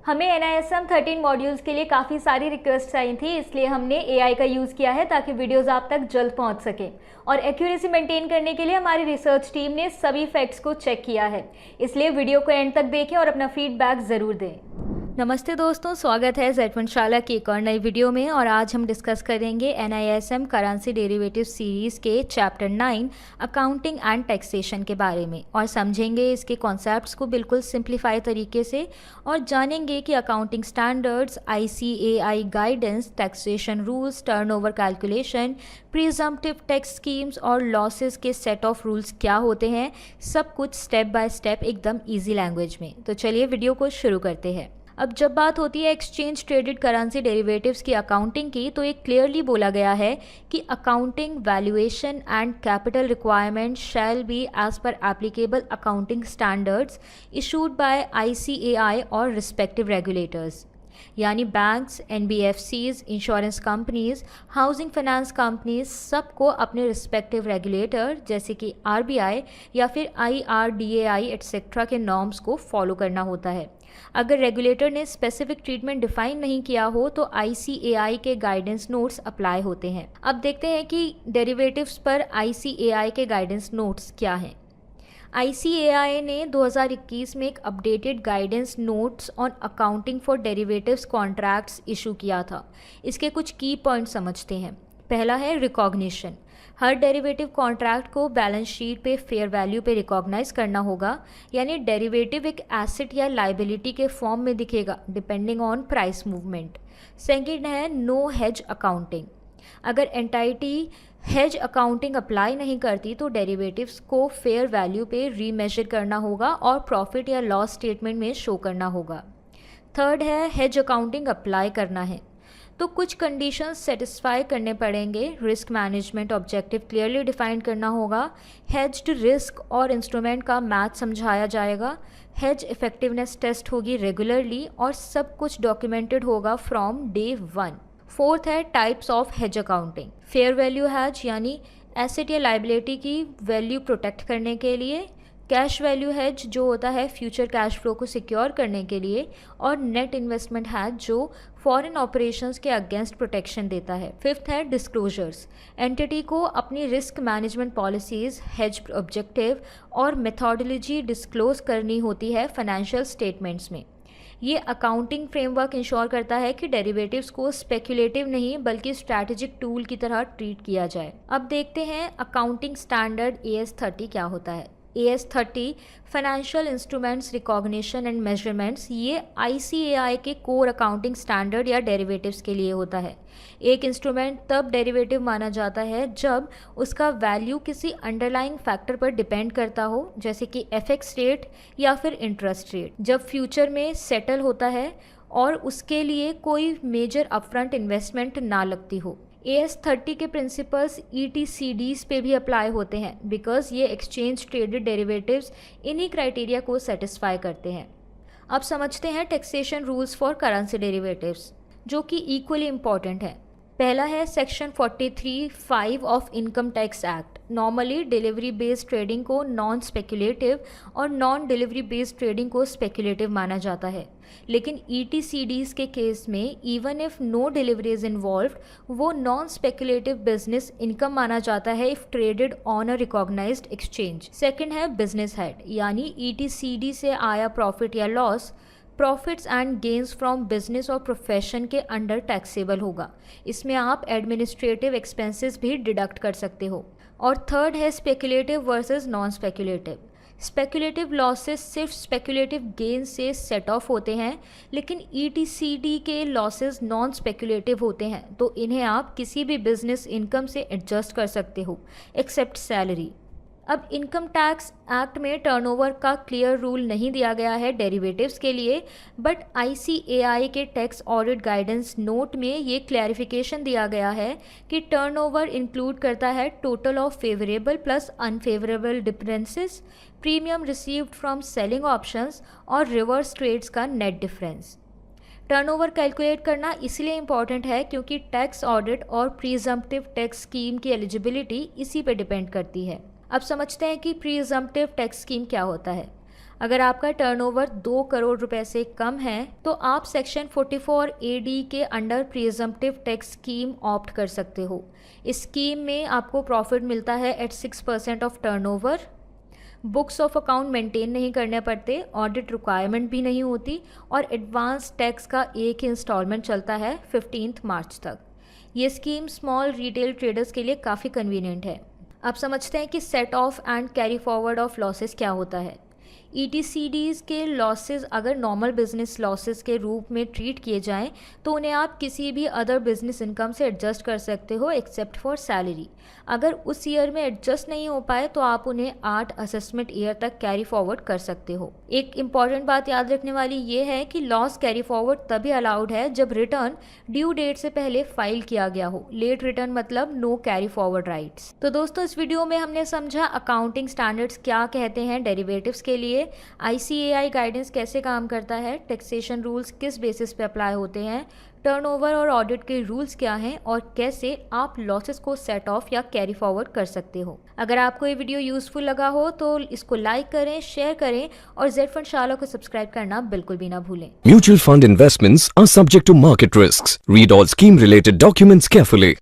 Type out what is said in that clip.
हमें NISM 13 modules के लिए काफ़ी सारी रिक्वेस्ट आई थी, इसलिए हमने AI का यूज़ किया है ताकि वीडियोस आप तक जल्द पहुंच सके। और एक्यूरेसी मेंटेन करने के लिए हमारी रिसर्च टीम ने सभी फैक्ट्स को चेक किया है, इसलिए वीडियो को एंड तक देखें और अपना फीडबैक ज़रूर दें। नमस्ते दोस्तों, स्वागत है Z1 शाला की एक और नई वीडियो में। और आज हम डिस्कस करेंगे NISM करेंसी डेरिवेटिव सीरीज़ के चैप्टर 9 अकाउंटिंग एंड टैक्सेशन के बारे में, और समझेंगे इसके कॉन्सेप्ट्स को बिल्कुल सिंप्लीफाई तरीके से, और जानेंगे कि accounting standards, ICAI guidance, taxation rules, turnover calculation, presumptive tax schemes और लॉसेस के सेट ऑफ रूल्स क्या होते हैं। सब कुछ स्टेप बाय स्टेप एकदम ईजी लैंग्वेज में। तो चलिए वीडियो को शुरू करते हैं। अब जब बात होती है एक्सचेंज ट्रेडेड करेंसी डेरिवेटिव्स की अकाउंटिंग की, तो एक क्लियरली बोला गया है कि accounting valuation and capital requirement shall be as per applicable accounting standards issued by ICAI और रिस्पेक्टिव रेगुलेटर्स, यानी banks, NBFCs, insurance companies, housing finance companies, सबको अपने रिस्पेक्टिव रेगुलेटर जैसे कि RBI या फिर IRDAI एटसेट्रा के नॉर्म्स को फॉलो करना होता है। अगर रेगुलेटर ने स्पेसिफिक ट्रीटमेंट डिफाइन नहीं किया हो तो ICAI के गाइडेंस नोट्स अप्लाई होते हैं। अब देखते हैं कि डेरिवेटिव्स पर ICAI के गाइडेंस नोट्स क्या हैं। ICAI ने 2021 में एक updated guidance notes on accounting for derivatives contracts issue किया था। इसके कुछ की पॉइंट समझते हैं। पहला है रिकॉग्निशन। हर डेरिवेटिव कॉन्ट्रैक्ट को बैलेंस शीट पे फेयर वैल्यू पे रिकॉग्नाइज करना होगा, यानी डेरिवेटिव एक एसेट या लाइबिलिटी के फॉर्म में दिखेगा depending on price movement. Second है नो हेज अकाउंटिंग। अगर एंटाइटी हेज अकाउंटिंग अप्लाई नहीं करती तो डेरिवेटिव्स को फेयर वैल्यू पे रीमेजर करना होगा और प्रॉफिट या लॉस स्टेटमेंट में शो करना होगा। थर्ड है हेज अकाउंटिंग अप्लाई करना है तो कुछ कंडीशंस सेटिस्फाई करने पड़ेंगे। Risk management objective clearly define करना होगा। हेज्ड रिस्क और इंस्ट्रूमेंट का मैच समझाया जाएगा। हेज इफेक्टिवनेस टेस्ट होगी रेगुलरली और सब कुछ डॉक्यूमेंटेड होगा फ्रॉम डे 1। फोर्थ है types of hedge accounting. Fair value hedge यानी एसेट या लाइबिलिटी की वैल्यू प्रोटेक्ट करने के लिए। कैश वैल्यू हेज जो होता है फ्यूचर कैश फ्लो को सिक्योर करने के लिए। और नेट इन्वेस्टमेंट हेज जो फॉरेन ऑपरेशंस के अगेंस्ट प्रोटेक्शन देता है। फिफ्थ है डिस्क्लोजर्स। एंटिटी को अपनी risk management policies, hedge objective और मेथोडोलॉजी डिस्क्लोज करनी होती है फाइनेंशियल स्टेटमेंट्स में। ये अकाउंटिंग फ्रेमवर्क इंश्योर करता है कि डेरिवेटिव्स को स्पेक्युलेटिव नहीं बल्कि स्ट्रैटेजिक टूल की तरह ट्रीट किया जाए। अब देखते हैं अकाउंटिंग स्टैंडर्ड AS30 क्या होता है। AS30 financial instruments recognition and measurements, ये ICAI के कोर अकाउंटिंग स्टैंडर्ड या डेरिवेटिव्स के लिए होता है। एक इंस्ट्रूमेंट तब डेरिवेटिव माना जाता है जब उसका वैल्यू किसी अंडरलाइंग फैक्टर पर डिपेंड करता हो, जैसे कि FX रेट या फिर इंटरेस्ट रेट, जब फ्यूचर में सेटल होता है और उसके लिए कोई मेजर अपफ्रंट इन्वेस्टमेंट ना लगती हो। AS30 के प्रिंसिपल्स ETCDs पे भी अप्लाई होते हैं बिकॉज ये एक्सचेंज ट्रेडेड डेरिवेटिव्स इन्हीं क्राइटेरिया को सेटिस्फाई करते हैं। अब समझते हैं taxation rules for currency derivatives, जो कि इक्वली इम्पॉर्टेंट है। पहला है section 43(5) of income tax act. Normally delivery based trading को नॉन स्पेक्युलेटिव और नॉन डिलीवरी बेस्ड ट्रेडिंग को स्पेक्युलेटिव माना जाता है, लेकिन ETCDs के केस में even if no delivery is involved, वो नॉन स्पेक्युलेटिव बिजनेस इनकम माना जाता है if traded on a recognised exchange. Second है बिजनेस हेड, यानी ETCD से आया प्रॉफिट या loss profits and gains from business और प्रोफेशन के अंडर टैक्सेबल होगा। इसमें आप एडमिनिस्ट्रेटिव एक्सपेंसेस भी डिडक्ट कर सकते हो। और थर्ड है speculative versus non speculative. Speculative losses सिर्फ स्पेक्युलेटिव गेन से सेट ऑफ होते हैं, लेकिन ETCD के लॉसेस नॉन स्पेक्युलेटिव होते हैं, तो इन्हें आप किसी भी बिजनेस इनकम से एडजस्ट कर सकते हो एक्सेप्ट सैलरी। अब इनकम टैक्स एक्ट में टर्नओवर का क्लियर रूल नहीं दिया गया है डेरिवेटिव्स के लिए, बट ICAI के टैक्स ऑडिट गाइडेंस नोट में ये क्लैरिफिकेशन दिया गया है कि टर्नओवर इंक्लूड करता है total of favourable plus unfavourable differences, premium received from selling options और रिवर्स ट्रेड्स का नेट डिफरेंस। टर्नओवर कैलकुलेट करना इसलिए इम्पॉर्टेंट है क्योंकि टैक्स ऑडिट और प्रीजम्पटिव टैक्स स्कीम की एलिजिबिलिटी इसी पे डिपेंड करती है। अब समझते हैं कि प्रीजम्पटिव टैक्स स्कीम क्या होता है। अगर आपका टर्नओवर 2 करोड़ रुपए से कम है तो आप सेक्शन 44 AD के under presumptive tax scheme opt कर सकते हो। इस स्कीम में आपको प्रॉफिट मिलता है at 6% of turnover, books of account maintain नहीं करने पड़ते, ऑडिट रिक्वायरमेंट भी नहीं होती और एडवांस टैक्स का एक ही इंस्टॉलमेंट चलता है 15 मार्च तक। ये स्कीम स्मॉल रिटेल ट्रेडर्स के लिए काफ़ी कन्वीनियंट है। अब समझते हैं कि set of and carry forward of losses क्या होता है। ETCDs के लॉसेस अगर नॉर्मल बिजनेस लॉसेस के रूप में ट्रीट किए जाएं तो उन्हें आप किसी भी अदर बिजनेस इनकम से एडजस्ट कर सकते हो एक्सेप्ट फॉर सैलरी। अगर उस ईयर में एडजस्ट नहीं हो पाए तो आप उन्हें 8 असेसमेंट ईयर तक कैरी फॉरवर्ड कर सकते हो। एक इम्पॉर्टेंट बात याद रखने वाली ये है कि लॉस कैरी फॉरवर्ड तभी अलाउड है जब रिटर्न ड्यू डेट से पहले फाइल किया गया हो। लेट रिटर्न मतलब नो कैरी फॉरवर्ड राइट्स। तो दोस्तों इस वीडियो में हमने समझा अकाउंटिंग स्टैंडर्ड्स क्या कहते हैं डेरिवेटिव्स के लिए, ICAI गाइडेंस कैसे काम करता है, टैक्सेशन रूल्स किस बेसिस पे अप्लाई होते हैं, टर्नओवर और ऑडिट के रूल्स क्या हैं और कैसे आप लॉसेस को सेट ऑफ या कैरी फॉरवर्ड कर सकते हो। अगर आपको ये वीडियो यूजफुल लगा हो तो इसको लाइक करें, शेयर करें और जेड फंड शाला को सब्सक्राइब करना बिल्कुल भी ना भूलें। Mutual fund investments are subject to market risks. Read all scheme related documents carefully.